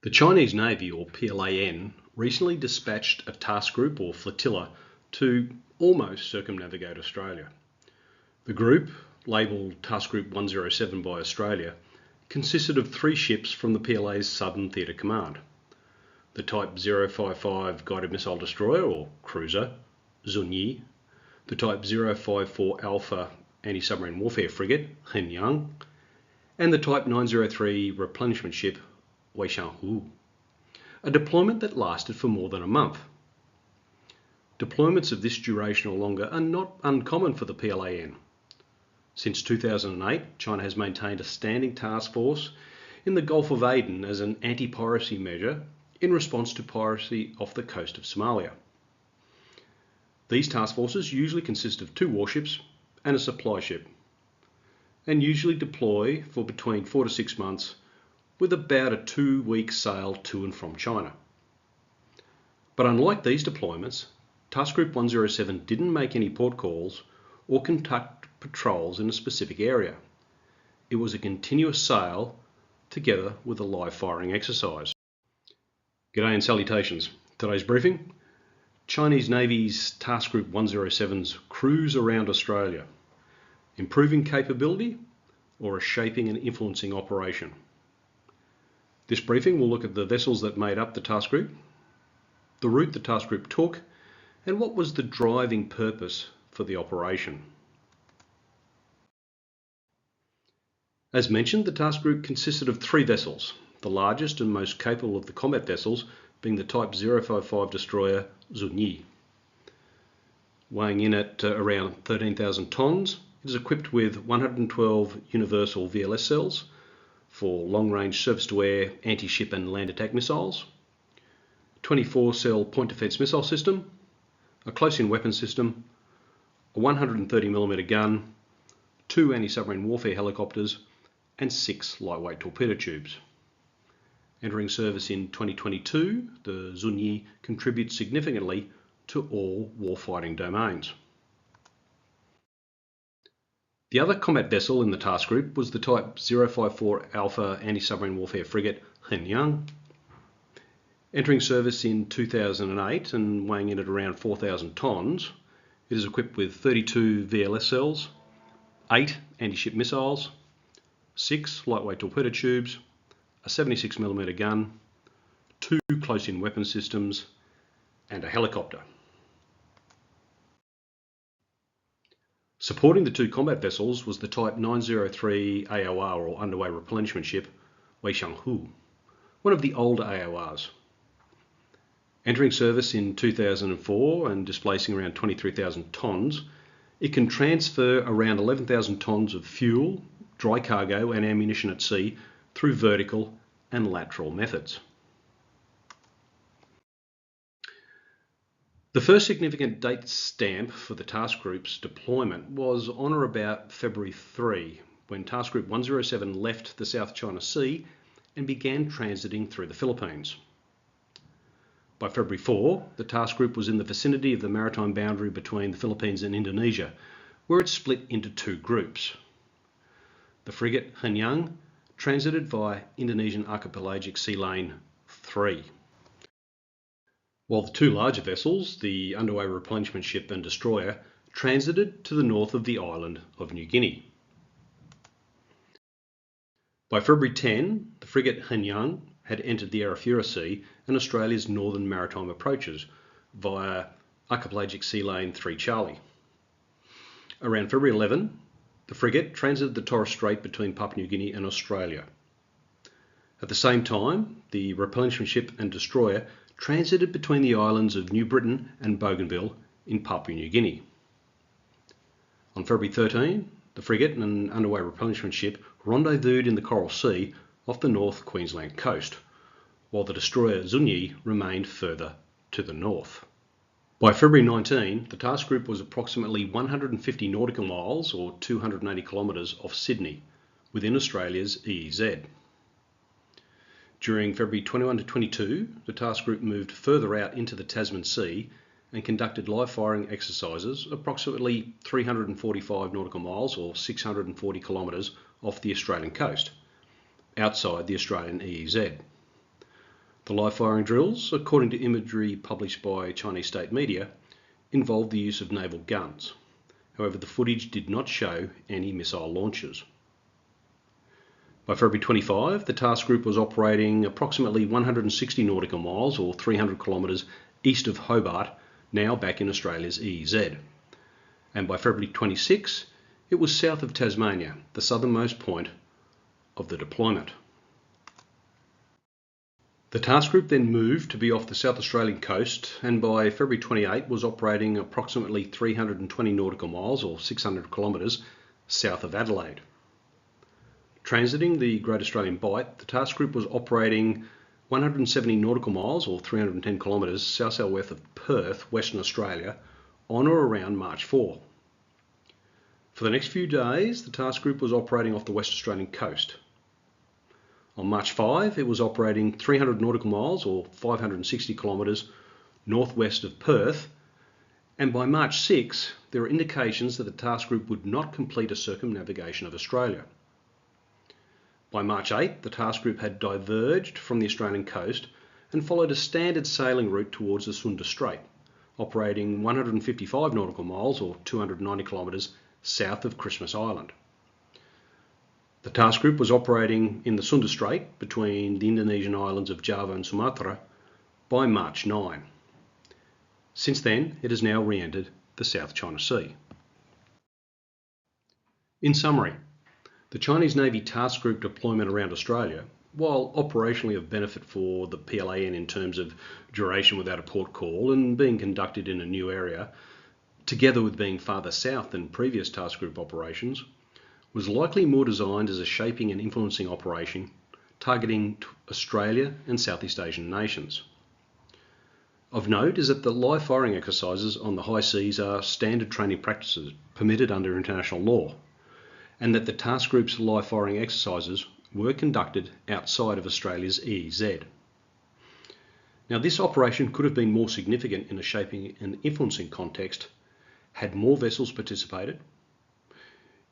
The Chinese Navy, or PLAN, recently dispatched a task group, or flotilla, to almost circumnavigate Australia. The group, labelled Task Group 107 by Australia, consisted of 3 ships from the PLA's Southern Theatre Command. The Type 055 Guided Missile Destroyer, or cruiser, Zunyi, the Type 054 Alpha Anti-Submarine Warfare Frigate, Henyang, and the Type 903 replenishment ship, Weishanhu, a deployment that lasted for more than a month. Deployments of this duration or longer are not uncommon for the PLAN. Since 2008, China has maintained a standing task force in the Gulf of Aden as an anti-piracy measure in response to piracy off the coast of Somalia. These task forces usually consist of 2 warships and a supply ship, and usually deploy for between 4 to 6 months with about a 2-week sail to and from China. But unlike these deployments, Task Group 107 didn't make any port calls or conduct patrols in a specific area. It was a continuous sail together with a live firing exercise. G'day and salutations. Today's briefing: Chinese Navy's Task Group 107's cruise around Australia. Improving capability or a shaping and influencing operation? This briefing will look at the vessels that made up the task group, the route the task group took, and what was the driving purpose for the operation. As mentioned, the task group consisted of 3 vessels, the largest and most capable of the combat vessels being the Type 055 destroyer Zunyi. Weighing in at around 13,000 tonnes, it is equipped with 112 universal VLS cells for long-range surface-to-air, anti-ship and land attack missiles, 24-cell point defence missile system, a close-in weapon system, a 130mm gun, 2 anti-submarine warfare helicopters, and 6 lightweight torpedo tubes. Entering service in 2022, the Zunyi contributes significantly to all warfighting domains. The other combat vessel in the task group was the Type 054 Alpha Anti-Submarine Warfare Frigate, Henyang. Entering service in 2008 and weighing in at around 4,000 tonnes, it is equipped with 32 VLS cells, 8 anti-ship missiles, 6 lightweight torpedo tubes, a 76mm gun, 2 close-in weapon systems, and a helicopter. Supporting the 2 combat vessels was the Type 903 AOR, or underway replenishment ship, Weishanhu, one of the older AORs. Entering service in 2004 and displacing around 23,000 tonnes, it can transfer around 11,000 tonnes of fuel, dry cargo and ammunition at sea through vertical and lateral methods. The first significant date stamp for the task group's deployment was on or about February 3, when Task Group 107 left the South China Sea and began transiting through the Philippines. By February 4, the task group was in the vicinity of the maritime boundary between the Philippines and Indonesia, where it split into 2 groups. The frigate Henyang transited via Indonesian Archipelagic Sea Lane 3. While the 2 larger vessels, the underway replenishment ship and destroyer, transited to the north of the island of New Guinea. By February 10, the frigate Henyang had entered the Arafura Sea and Australia's northern maritime approaches via Archipelagic Sea Lane 3 Charlie. Around February 11, the frigate transited the Torres Strait between Papua New Guinea and Australia. At the same time, the replenishment ship and destroyer transited between the islands of New Britain and Bougainville in Papua New Guinea. On February 13, the frigate and underway replenishment ship rendezvoused in the Coral Sea off the North Queensland coast, while the destroyer Zunyi remained further to the north. By February 19, the task group was approximately 150 nautical miles or 280 kilometres off Sydney, within Australia's EEZ. During February 21 to 22, the task group moved further out into the Tasman Sea and conducted live firing exercises approximately 345 nautical miles or 640 kilometres off the Australian coast, outside the Australian EEZ. The live firing drills, according to imagery published by Chinese state media, involved the use of naval guns. However, the footage did not show any missile launches. By February 25, the task group was operating approximately 160 nautical miles or 300 kilometres east of Hobart, now back in Australia's EEZ. And by February 26, it was south of Tasmania, the southernmost point of the deployment. The task group then moved to be off the South Australian coast, and by February 28 was operating approximately 320 nautical miles or 600 kilometres south of Adelaide. Transiting the Great Australian Bight, the task group was operating 170 nautical miles or 310 kilometres south-southwest of Perth, Western Australia, on or around March 4. For the next few days, the task group was operating off the West Australian coast. On March 5, it was operating 300 nautical miles or 560 kilometres northwest of Perth, and by March 6, there are indications that the task group would not complete a circumnavigation of Australia. By March 8, the task group had diverged from the Australian coast and followed a standard sailing route towards the Sunda Strait, operating 155 nautical miles or 290 kilometres south of Christmas Island. The task group was operating in the Sunda Strait between the Indonesian islands of Java and Sumatra by March 9. Since then, it has now re-entered the South China Sea. In summary, the Chinese Navy task group deployment around Australia, while operationally of benefit for the PLAN in terms of duration without a port call and being conducted in a new area, together with being farther south than previous task group operations, was likely more designed as a shaping and influencing operation targeting Australia and Southeast Asian nations. Of note is that the live firing exercises on the high seas are standard training practices permitted under international law, and that the task group's live firing exercises were conducted outside of Australia's EEZ. Now, this operation could have been more significant in a shaping and influencing context had more vessels participated,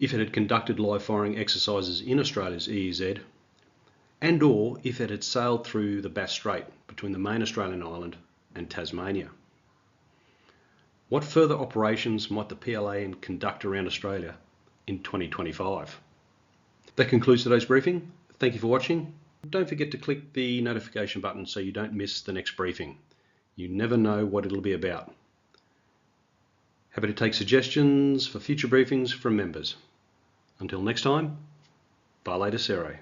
if it had conducted live firing exercises in Australia's EEZ, and or if it had sailed through the Bass Strait between the main Australian island and Tasmania. What further operations might the PLAN conduct around Australia in 2025? That concludes today's briefing. Thank you for watching. Don't forget to click the notification button so you don't miss the next briefing. You never know what it'll be about. Happy to take suggestions for future briefings from members. Until next time, Vale de Cere.